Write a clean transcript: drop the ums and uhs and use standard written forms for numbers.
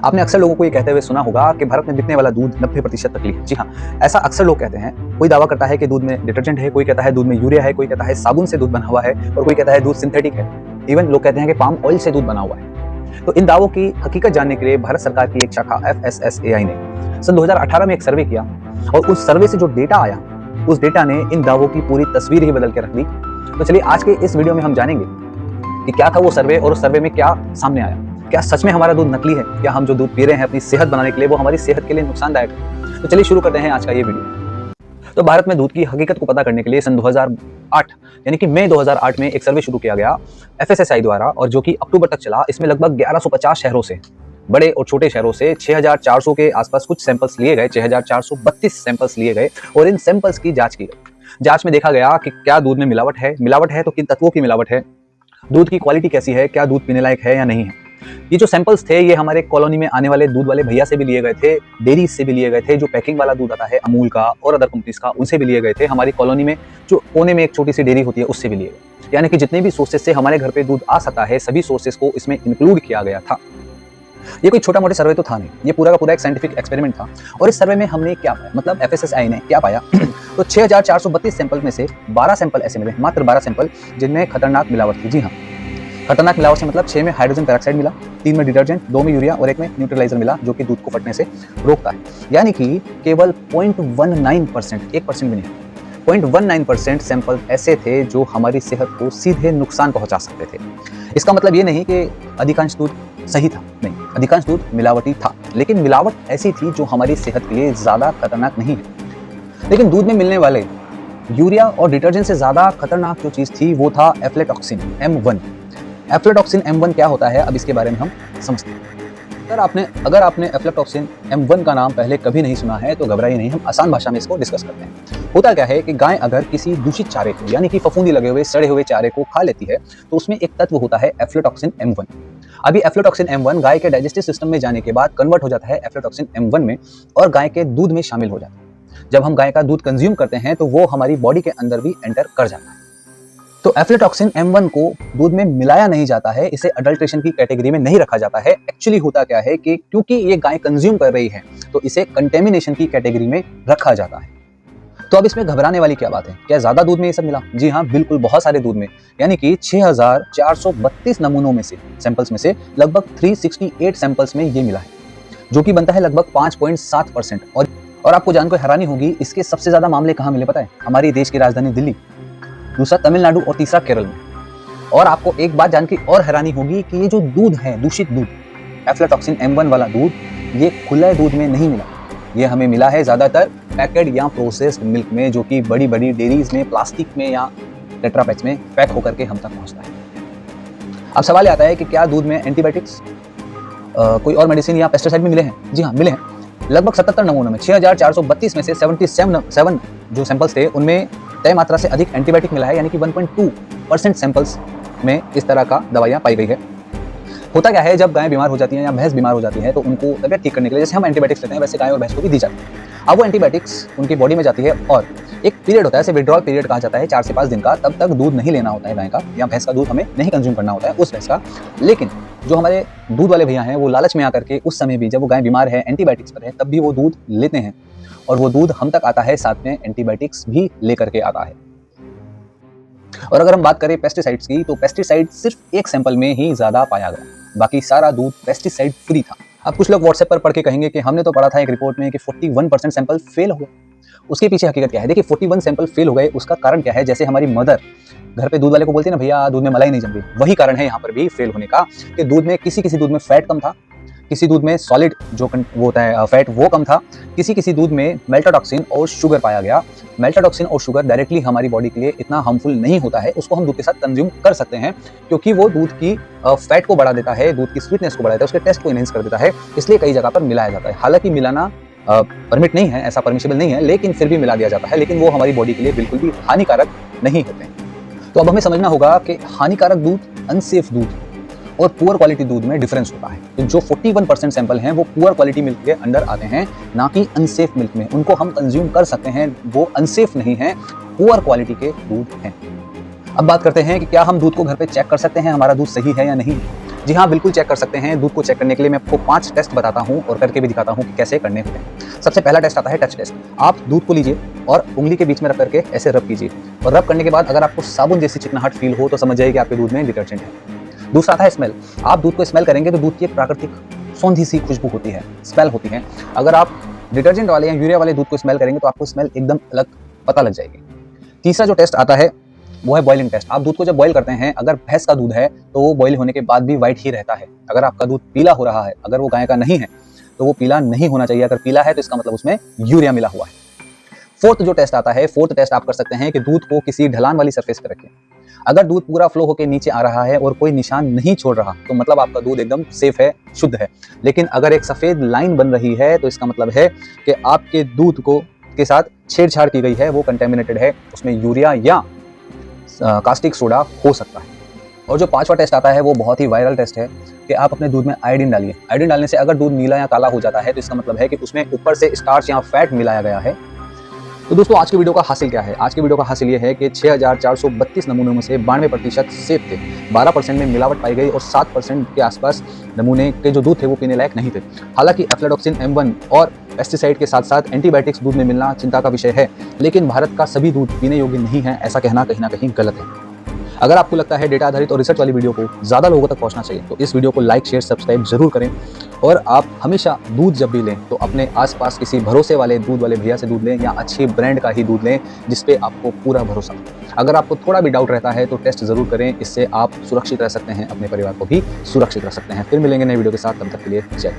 आपने अक्सर लोगों को ये कहते हुए सुना होगा कि भारत में बिकने वाला दूध 90% नकली है। जी हाँ, ऐसा अक्सर लोग कहते हैं। कोई दावा करता है कि दूध में डिटर्जेंट है, कोई कहता है दूध में यूरिया है, कोई कहता है साबुन से दूध बना हुआ है और कोई कहता है दूध सिंथेटिक है। इवन लोग कहते हैं कि पाम ऑयल से दूध बना हुआ है। तो इन दावों की हकीकत जानने के लिए भारत सरकार की एक शाखा FSSAI ने सन 2018 में एक सर्वे किया और उस सर्वे से जो डेटा आया, उस डेटा ने इन दावों की पूरी तस्वीर ही बदल के रख दी। तो चलिए आज के इस वीडियो में हम जानेंगे कि क्या था वो सर्वे और उस सर्वे में क्या सामने आया। क्या सच में हमारा दूध नकली है? क्या हम जो दूध पी रहे हैं अपनी सेहत बनाने के लिए वो हमारी सेहत के लिए नुकसानदायक है? तो चलिए शुरू करते हैं आज का ये वीडियो। तो भारत में दूध की हकीकत को पता करने के लिए सन 2008 यानी कि मई 2008 में एक सर्वे शुरू किया गया FSSAI द्वारा और जो कि अक्टूबर तक चला। इसमें लगभग 1150 शहरों से, बड़े और छोटे शहरों से 6400 के आसपास कुछ सैंपल्स लिए गए, 6432 सैंपल्स लिए गए और इन सैंपल्स की जांच की गई। जांच में देखा गया कि क्या दूध में मिलावट है तो किन तत्वों की मिलावट है, दूध की क्वालिटी कैसी है, क्या दूध पीने लायक है या नहीं है। ये जो सैंपल्स थे ये हमारे कॉलोनी में आने वाले दूध वाले भैया से भी लिए गए थे, डेयरी से भी लिए गए थे, जो पैकिंग वाला दूध आता है अमूल का और अदर कंपनीज का, उनसे भी लिए गए थे। हमारी कॉलोनी में जो कोने में एक छोटी सी डेयरी होती है उससे भी लिए गए। यानी कि जितने भी सोर्सेज से हमारे घर पे दूध आ सकता है सभी सोर्सेज को इसमें इंक्लूड किया गया था। ये कोई छोटा मोटा सर्वे तो था नहीं, ये पूरा का पूरा एक साइंटिफिक एक्सपेरिमेंट था। और इस सर्वे में हमने क्या पाया, मतलब FSSAI ने क्या पाया तो 6432 सैंपल में से 12 सैंपल ऐसे मिले, मात्र 12 सैंपल जिनमें खतरनाक मिलावट थी। जी हाँ, खतरनाक मिलावट से मतलब 6 में हाइड्रोजन पेरोक्साइड मिला, 3 में डिटर्जेंट, 2 में यूरिया और 1 में न्यूट्रलाइजर मिला जो कि दूध को फटने से रोकता है। यानी कि केवल 0.19%, 1% भी नहीं, 0.19% सैंपल ऐसे थे जो हमारी सेहत को सीधे नुकसान पहुंचा सकते थे। इसका मतलब ये नहीं कि अधिकांश दूध सही था, नहीं, अधिकांश दूध मिलावटी था, लेकिन मिलावट ऐसी थी जो हमारी सेहत के लिए ज्यादा खतरनाक नहीं है। लेकिन दूध में मिलने वाले यूरिया और डिटर्जेंट से ज्यादा खतरनाक जो चीज थी वो था एफ्लेटॉक्सिन M1। एफ्लेटॉक्सिन M1 क्या होता है, अब इसके बारे में हम समझते हैं। अगर आपने एफ्लेटॉक्सिन M1 का नाम पहले कभी नहीं सुना है तो घबराइए नहीं, हम आसान भाषा में इसको डिस्कस करते हैं। होता क्या है कि गाय अगर किसी दूषित चारे को यानी कि फफूंदी लगे हुए सड़े हुए चारे को खा लेती है तो उसमें एक तत्व होता है एफ्लेटॉक्सिन M1। अभी एफ्लेटॉक्सिन M1 गाय के डाइजेस्टिव सिस्टम में जाने के बाद कन्वर्ट हो जाता है एफ्लेटॉक्सिन M1 में और गाय के दूध में शामिल हो जाता है। जब हम गाय का दूध कंज्यूम करते हैं तो वो हमारी बॉडी के अंदर भी एंटर कर जाता है। तो एफ्लेटॉक्सिन M1 को दूध में मिलाया नहीं जाता है, इसे अडल्ट्रेशन की कैटेगरी में नहीं रखा जाता है। एक्चुअली होता क्या है कि क्योंकि ये गाय कंज्यूम कर रही है तो इसे कंटेमिनेशन की कैटेगरी में रखा जाता है। तो अब इसमें घबराने वाली क्या बात है, क्या ज्यादा दूध में ये सब मिला? जी हाँ, बिल्कुल, बहुत सारे दूध में, यानी कि 6432 नमूनों में से, सैंपल्स में से लगभग 368 सैंपल्स में ये मिला है, जो कि बनता है लगभग 5.7%। और आपको जानकर हैरानी होगी इसके सबसे ज्यादा मामले कहाँ मिले पता है? हमारी देश की राजधानी दिल्ली, दूसरा तमिलनाडु और तीसरा केरल में। और आपको एक बात जान के और हैरानी होगी कि ये जो दूध है, दूषित दूध, एफ्लेटॉक्सिन M1 वाला दूध, ये खुले दूध में नहीं मिला, ये हमें मिला है ज्यादातर पैकेट या प्रोसेस्ड मिल्क में, जो कि बड़ी बड़ी डेयरीज में प्लास्टिक में या टेट्रा पैक्स में पैक होकर के हम तक पहुंचता है। अब सवाल आता है कि क्या दूध में एंटीबायोटिक्स, कोई और मेडिसिन या पेस्टिसाइड भी मिले हैं? जी हाँ, मिले हैं। लगभग 77 नमूनों में 6432 में से 77 जो सैंपल्स थे उनमें तय मात्रा से अधिक एंटीबायोटिक मिला है, यानी कि 1.2% सैंपल्स में इस तरह का दवाइयाँ पाई गई है। होता क्या है, जब गाय बीमार हो जाती है या भैंस बीमार हो जाती है तो उनको तबियत ठीक करने के लिए जैसे हम एंटीबायोटिक्स लेते हैं वैसे गाय और भैंस को भी दी जाती है। अब वो एंटीबायोटिक्स उनकी बॉडी में जाती है और एक पीरियड होता है, इसे विड्रॉल पीरियड कहा जाता है, 4 से 5 दिन का। तब तक दूध नहीं लेना होता है गाय का या भैंस का दूध हमें नहीं कंज्यूम करना होता है उस भैंस का। लेकिन जो हमारे दूध वाले भैया हैं वो लालच में आकर के उस समय भी जब वो गाय बीमार है, एंटीबायोटिक्स पर है, तब भी वो दूध लेते हैं और वो दूध हम तक आता है साथ में एंटीबायोटिक्स भी लेकर के आता है। और अगर हम बात करें पेस्टिसाइड्स की तो पेस्टिसाइड सिर्फ एक सैंपल में ही ज्यादा पाया गया, बाकी सारा दूध पेस्टिसाइड फ्री था। अब कुछ लोग व्हाट्सएप पर पढ़ के कहेंगे कि हमने तो पढ़ा था एक रिपोर्ट में कि 41% सैंपल फेल हो गए। उसके पीछे हकीकत क्या है? देखिए, 41 सैंपल फेल हो गए, उसका कारण क्या है? जैसे हमारी मदर घर पे दूध वाले को बोलती है ना, भैया दूध में मलाई नहीं जम रही, वही कारण है यहाँ पर भी फेल होने का कि दूध में किसी दूध में फैट कम था, किसी दूध में सॉलिड जो वो होता है फैट वो कम था, किसी दूध में मेल्टाटॉक्सिन और शुगर पाया गया। मेल्टाटॉक्सिन और शुगर डायरेक्टली हमारी बॉडी के लिए इतना हार्मफुल नहीं होता है, उसको हम दूध के साथ कंज्यूम कर सकते हैं क्योंकि वो दूध की फैट को बढ़ा देता है, दूध की स्वीटनेस को बढ़ा देता है, उसके टेस्ट को इनहेंस कर देता है, इसलिए कई जगह पर मिलाया जाता है। हालांकि मिलाना परमिट नहीं है, ऐसा परमिशेबल नहीं है, लेकिन फिर भी मिला दिया जाता है, लेकिन वो हमारी बॉडी के लिए बिल्कुल भी हानिकारक नहीं होते हैं। तो अब हमें समझना होगा कि हानिकारक दूध, अनसेफ दूध और पुअर क्वालिटी दूध में डिफरेंस होता है। तो जो 41% सैंपल हैं वो पुअर क्वालिटी मिल्क के अंडर आते हैं, ना कि अनसेफ मिल्क में। उनको हम कंज्यूम कर सकते हैं, वो अनसेफ नहीं है, पुअर क्वालिटी के दूध हैं। अब बात करते हैं कि क्या हम दूध को घर पे चेक कर सकते हैं हमारा दूध सही है या नहीं। जी हाँ, बिल्कुल चेक कर सकते हैं। दूध को चेक करने के लिए मैं आपको 5 टेस्ट बताता हूँ और करके भी दिखाता हूँ कि कैसे करने होते हैं। सबसे पहला टेस्ट आता है टच टेस्ट। आप दूध को लीजिए और उंगली के बीच में रख करके ऐसे रब कीजिए और रब करने के बाद अगर आपको साबुन जैसी चिकनाहट फील हो तो समझ जाइए कि आपके दूध में डिटर्जेंट है। दूसरा आता है स्मेल। आप दूध को स्मेल करेंगे तो दूध की एक प्राकृतिक सौंधी सी खुशबू होती है, स्मेल होती है। अगर आप डिटर्जेंट वाले या यूरिया वाले दूध को स्मेल करेंगे तो आपको स्मेल एकदम अलग पता लग जाएगी। तीसरा जो टेस्ट आता है वो है बॉइलिंग टेस्ट। आप दूध को जब बॉईल करते हैं, अगर भैंस का दूध है तो वो बॉईल होने के बाद भी व्हाइट ही रहता है। अगर आपका दूध पीला हो रहा है, अगर वो गाय का नहीं है तो वो पीला नहीं होना चाहिए। अगर पीला है तो इसका मतलब उसमें यूरिया मिला हुआ है। फोर्थ जो टेस्ट आता है, फोर्थ टेस्ट आप कर सकते हैं कि दूध को किसी ढलान वाली सरफेस पर रखें। अगर दूध पूरा फ्लो होकर नीचे आ रहा है और कोई निशान नहीं छोड़ रहा तो मतलब आपका दूध एकदम सेफ है, शुद्ध है। लेकिन अगर एक सफेद लाइन बन रही है तो इसका मतलब है कि आपके दूध को के साथ छेड़छाड़ की गई है, वो कंटेमिनेटेड है, उसमें यूरिया या कास्टिक सोडा हो सकता है। और जो पांचवा टेस्ट आता है वो बहुत ही वायरल टेस्ट है कि आप अपने दूध में आयोडीन डालिए। आयोडीन डालने से अगर दूध नीला या काला हो जाता है तो इसका मतलब है कि उसमें ऊपर से स्टार्च या फैट मिलाया गया है। तो दोस्तों आज की वीडियो का हासिल क्या है? आज की वीडियो का हासिल ये है कि 6432 नमूनों में से 92% सेफ थे, 12% में मिलावट पाई गई और 7% के आसपास नमूने के जो दूध थे वो पीने लायक नहीं थे। हालांकि एफ्लाटॉक्सिन M1 और पेस्टिसाइड के साथ साथ एंटीबायोटिक्स दूध में मिलना चिंता का विषय है, लेकिन भारत का सभी दूध पीने योग्य नहीं है, ऐसा कहना कहीं ना कहीं गलत है। अगर आपको लगता है डेटा आधारित और रिसर्च वाली वीडियो को ज़्यादा लोगों तक पहुंचना चाहिए तो इस वीडियो को लाइक, शेयर, सब्सक्राइब जरूर करें। और आप हमेशा दूध जब भी लें तो अपने आसपास किसी भरोसे वाले दूध वाले भैया से दूध लें या अच्छी ब्रांड का ही दूध लें जिस पे आपको पूरा भरोसा हो। अगर आपको थोड़ा भी डाउट रहता है तो टेस्ट जरूर करें, इससे आप सुरक्षित रह सकते हैं, अपने परिवार को भी सुरक्षित रख सकते हैं। फिर मिलेंगे नई वीडियो के साथ, तब तक के लिए जय।